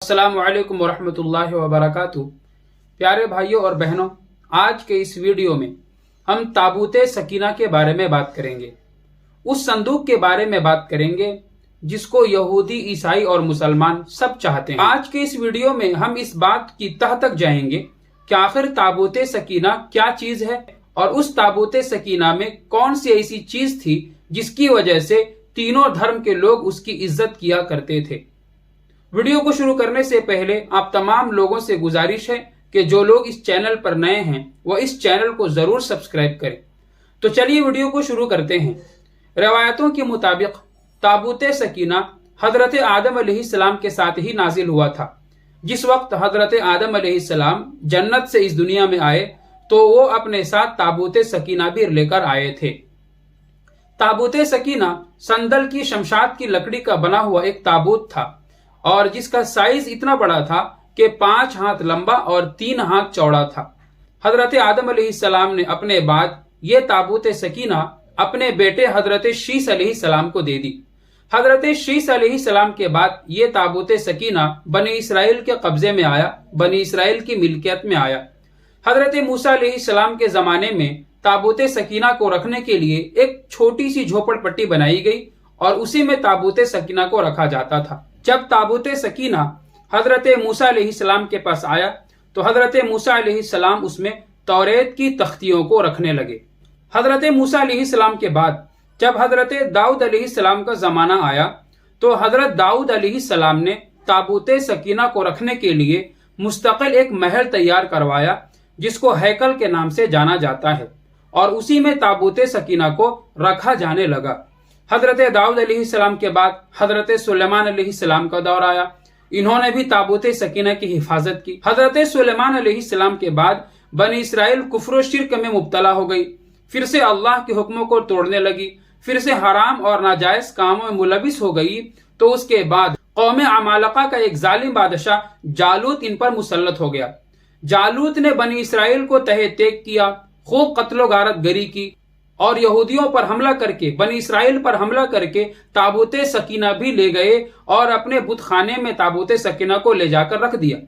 अस्सलाम वालेकुम वरहमतुल्लाहि वबरकातुहू। प्यारे भाइयों और बहनों, आज के इस वीडियो में हम ताबूते सकीना के बारे में बात करेंगे। उस संदूक के बारे में बात करेंगे जिसको यहूदी, ईसाई और मुसलमान सब चाहते हैं। आज के इस वीडियो में हम इस बात की तह तक जाएंगे कि आखिर ताबूते सकीना क्या चीज है और उस ताबूते सकीना में कौन सी ऐसी चीज थी जिसकी वजह से तीनों धर्म के लोग उसकी इज्जत किया करते थे। वीडियो को शुरू करने से पहले आप तमाम लोगों से गुजारिश है कि जो लोग इस चैनल पर नए हैं वो इस चैनल को जरूर सब्सक्राइब करें। तो चलिए वीडियो को शुरू करते हैं। रवायतों के मुताबिक ताबूते सकीना हजरत आदम अलैहिस्सलाम के साथ ही नाजिल हुआ था। जिस वक्त हजरत आदम अलैहिस्सलाम जन्नत से इस दुनिया में आए तो वो अपने साथ ताबूते सकीना भी लेकर आए थे। ताबूते सकीना संदल की शमशाद की लकड़ी का बना हुआ एक ताबूत था और जिसका साइज इतना बड़ा था कि 5 हाथ लंबा और 3 हाथ चौड़ा था। हजरत आदम अलैहिस्सलाम ने अपने बाद ये ताबूते सकीना अपने बेटे हजरत शीस अलैहिस्सलाम को दे दी। हजरत शीस अलैहिस्सलाम के बाद ये ताबूते सकीना बनी इसराइल के कब्जे में आया, बनी इसराइल की मिल्कियत में आया। हजरत मूसा अलैहिस्सलाम के जमाने में ताबूते सकीना को रखने के लिए एक छोटी सी झोपड़पट्टी बनाई गई और उसी में ताबूते सकीना को रखा जाता था। जब ताबूते सकीना हजरत मूसा अलैहिस्सलाम के पास आया तो हजरत मूसा अलैहिस्सलाम उसमें तौरेत की तख्तियों को रखने लगे। हजरत मूसा अलैहिस्सलाम के बाद जब हजरत दाऊद अलैहिस्सलाम का जमाना आया तो हजरत दाऊद अलैहिस्सलाम ने ताबूते सकीना को रखने के लिए मुस्तकिल एक महल तैयार करवाया जिसको हैकल के नाम से जाना जाता है और उसी में ताबूते सकीना को रखा जाने लगा। हजरत दाऊद अलैहिस्सलाम के बाद हजरत सुलेमान अलैहिस्सलाम का दौर आया। इन्होंने भी ताबूते सकीना की हिफाजत की। हजरत सुलेमान अलैहिस्सलाम के बाद बनी इसराइल कुफ्र शिर्क में मुब्तला हो गई, फिर से अल्लाह के हुक्मों को तोड़ने लगी, फिर से हराम और नाजायज कामों में मुलविस हो गई। तो उसके बाद कौम अमालका का एक जालिम बादशाह जालूत इन पर मुसल्लत हो गया। जालूत ने बनी इसराइल को तहे तेग किया, खूब कत्लो गारत गरी की और यहूदियों पर हमला करके, बनी इसराइल पर हमला करके ताबूते सकीना भी ले गए और अपने बुत खाने में ताबूते सकीना को ले जाकर रख दिया।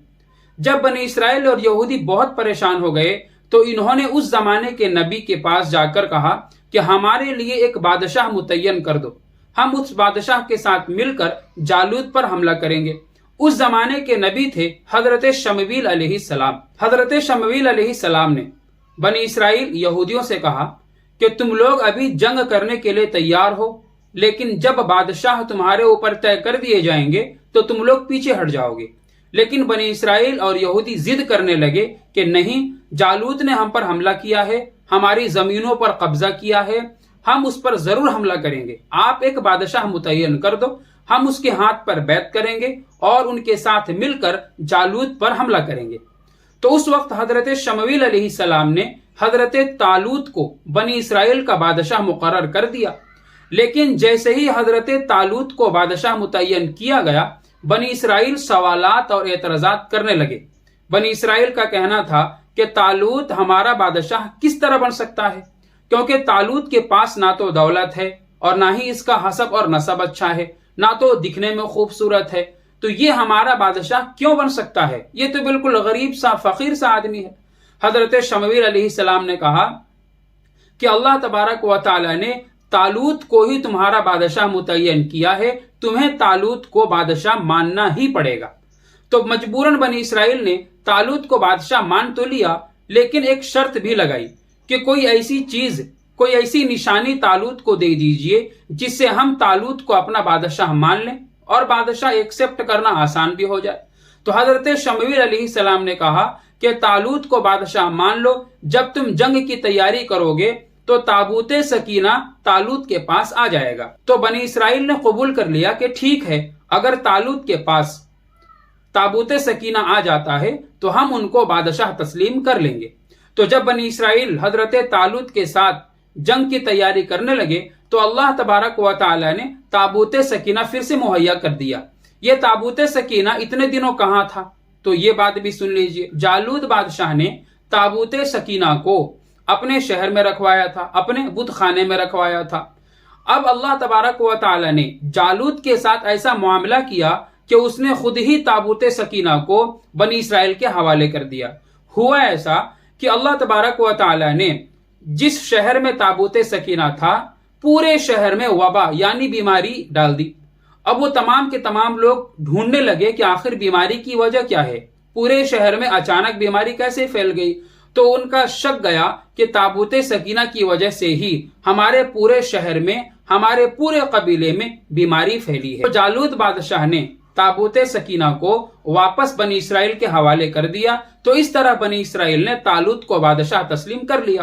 जब बनी इसराइल और यहूदी बहुत परेशान हो गए तो इन्होंने उस जमाने के नबी के पास जाकर कहा कि हमारे लिए एक बादशाह मुतय्यन कर दो, हम उस बादशाह के साथ मिलकर जालूत पर हमला करेंगे। उस जमाने के नबी थे हजरत शमवील अलैहिस्सलाम। हजरत शमवील अलैहिस्सलाम ने बनी इसराइल यहूदियों से कहा कि तुम लोग अभी जंग करने के लिए तैयार हो, लेकिन जब बादशाह तुम्हारे ऊपर तय कर दिए जाएंगे तो तुम लोग पीछे हट जाओगे। लेकिन बनी इसराइल और यहूदी जिद करने लगे कि नहीं, जालूत ने हम पर हमला किया है, हमारी जमीनों पर कब्जा किया है, हम उस पर जरूर हमला करेंगे। आप एक बादशाह मुतय्यन कर दो, हम उसके हाथ पर बैत करेंगे और उनके साथ मिलकर जालूत पर हमला करेंगे। तो उस वक्त हजरत शमवील अलैहिस्सलाम ने हजरत तालूत को बनी इसराइल का बादशाह मुकर्रर कर दिया। लेकिन जैसे ही हजरत तालूत को बादशाह मुतय्यन किया गया, बनी इसराइल सवालात और एतराजात करने लगे। बनी इसराइल का कहना था कि तालूत हमारा बादशाह किस तरह बन सकता है, क्योंकि तालूत के पास ना तो दौलत है और ना ही इसका हसब और नसब अच्छा है, ना तो दिखने में खूबसूरत है, तो ये हमारा बादशाह क्यों बन सकता है? ये तो बिल्कुल गरीब सा फकीर सा आदमी है। हजरत शमवील अलैहिस्सलाम ने कहा कि अल्लाह तबारक व तआला ने तालूत को ही तुम्हारा बादशाह मुतय्यन किया है, तुम्हें तालूत को बादशाह मानना ही पड़ेगा। तो मजबूरन बनी इसराइल ने तालूत को बादशाह मान तो लिया, लेकिन एक शर्त भी लगाई कि कोई ऐसी चीज, कोई ऐसी निशानी तालूत को दे दीजिए जिससे हम तालूत को अपना बादशाह मान लें और बादशाह एक्सेप्ट करना आसान भी हो जाए। तो हजरत शमवील अलैहिस्सलाम ने कहा कि तालूत को बादशाह मान लो, जब तुम जंग की तैयारी करोगे तो ताबूते सकीना तालूत के पास आ जाएगा। तो बनी इसराइल ने कबूल कर लिया कि ठीक है, अगर तालूत के पास ताबूते सकीना आ जाता है तो हम उनको बादशाह तस्लीम कर लेंगे। तो जब बनी इसराइल हजरत तालूत के साथ जंग की तैयारी करने लगे तो अल्लाह तबारक व तआला ने ताबूते सकीना फिर से मुहैया कर दिया। ये ताबूते सकीना इतने दिनों कहाँ था, तो ये बात भी सुन लीजिए। जालूत बादशाह ने ताबूते सकीना को अपने शहर में रखवाया था, अपने बुत खाने में रखवाया था। अब अल्लाह तबारक व तआला ने जालूत के साथ ऐसा मामला किया कि उसने खुद ही ताबूत सकीना को बनी इसराइल के हवाले कर दिया। हुआ ऐसा कि अल्लाह तबारक व तआला ने जिस शहर में ताबूत सकीना था, पूरे शहर में वबा यानी बीमारी डाल दी। अब वो तमाम के तमाम लोग ढूंढने लगे कि आखिर बीमारी की वजह क्या है, पूरे शहर में अचानक बीमारी कैसे फैल गई। तो उनका शक गया कि ताबूत सकीना की वजह से ही हमारे पूरे शहर में, हमारे पूरे कबीले में बीमारी फैली है। तो जालूत बादशाह ने ताबूत सकीना को वापस बनी इसराइल के हवाले कर दिया। तो इस तरह बनी इसराइल ने तालूत को बादशाह तस्लीम कर लिया।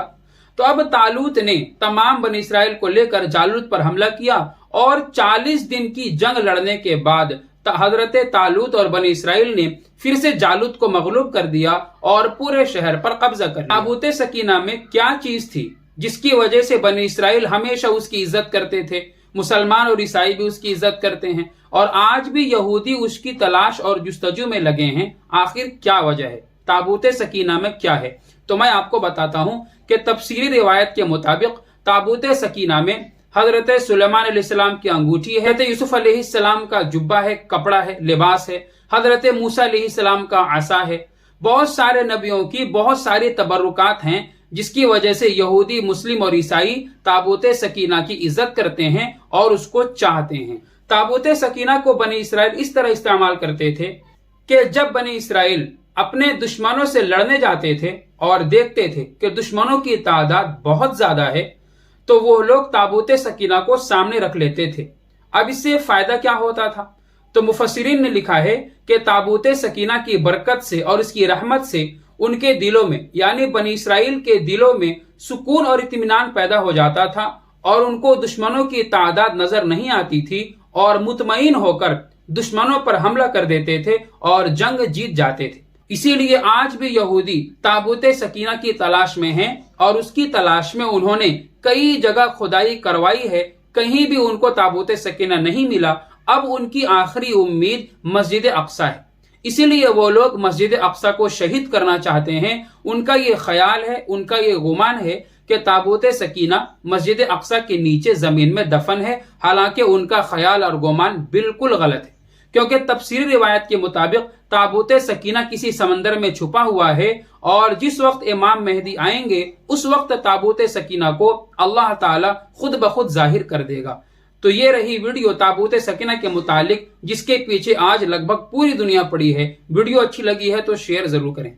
तो अब तालूत ने तमाम बनी इसराइल को लेकर जालूत पर हमला किया और 40 दिन की जंग लड़ने के बाद हजरत तालूत और बनी इसराइल ने फिर से जालूत को मगलूब कर दिया और पूरे शहर पर कब्जा कर लिया। ताबूत सकीना में क्या चीज थी जिसकी वजह से बनी इसराइल हमेशा उसकी इज्जत करते थे? मुसलमान और ईसाई भी उसकी इज्जत करते हैं और आज भी यहूदी उसकी तलाश और जुस्तजू में लगे हैं। आखिर क्या वजह है? ताबूत सकीना में क्या है? तो मैं आपको बताता हूं कि तफसीरी रिवायत के मुताबिक ताबूत सकीना में हजरत सुलेमान अलैहिस्सलाम की अंगूठी है, हजरत यूसुफ अलैहिस्सलाम का जुब्बा है, कपड़ा है, लिबास है, हजरत मूसा अलैहिस्सलाम का आसा है। बहुत सारे नबियों की बहुत सारी तबरुकात हैं जिसकी वजह से यहूदी, मुस्लिम और ईसाई ताबूत सकीना की इज्जत करते हैं और उसको चाहते हैं। ताबूत सकीना को बनी इसराइल इस तरह इस्तेमाल करते थे कि जब बनी इसराइल अपने दुश्मनों से लड़ने जाते थे और देखते थे कि दुश्मनों की तादाद बहुत ज्यादा है, तो वो लोग ताबूत सकीना को सामने रख लेते थे। अब इससे फायदा क्या होता था? तो मुफस्सिरीन ने लिखा है कि ताबूत सकीना की बरकत से और इसकी रहमत से उनके दिलों में यानी बनी इसराइल के दिलों में सुकून और इत्मीनान पैदा हो जाता था और उनको दुश्मनों की तादाद नजर नहीं आती थी और मुतमईन होकर दुश्मनों पर हमला कर देते थे और जंग जीत जाते थे। इसीलिए आज भी यहूदी ताबूत सकीना की तलाश में हैं और उसकी तलाश में उन्होंने कई जगह खुदाई करवाई है, कहीं भी उनको ताबूत सकीना नहीं मिला। अब उनकी आखिरी उम्मीद मस्जिद अक्सा है, इसीलिए वो लोग मस्जिद अक्सा को शहीद करना चाहते हैं। उनका ये ख्याल है, उनका ये गुमान है कि ताबूत सकीना मस्जिद अक्सा के नीचे जमीन में दफन है। हालांकि उनका ख्याल और गुमान बिल्कुल गलत है, क्योंकि तफसीरी रिवायत के मुताबिक ताबूत सकीना किसी समंदर में छुपा हुआ है और जिस वक्त इमाम मेहदी आएंगे उस वक्त ताबूत सकीना को अल्लाह ताला खुद ब खुद जाहिर कर देगा। तो ये रही वीडियो ताबूत सकीना के मुतालिक, जिसके पीछे आज लगभग पूरी दुनिया पड़ी है। वीडियो अच्छी लगी है तो शेयर जरूर करें।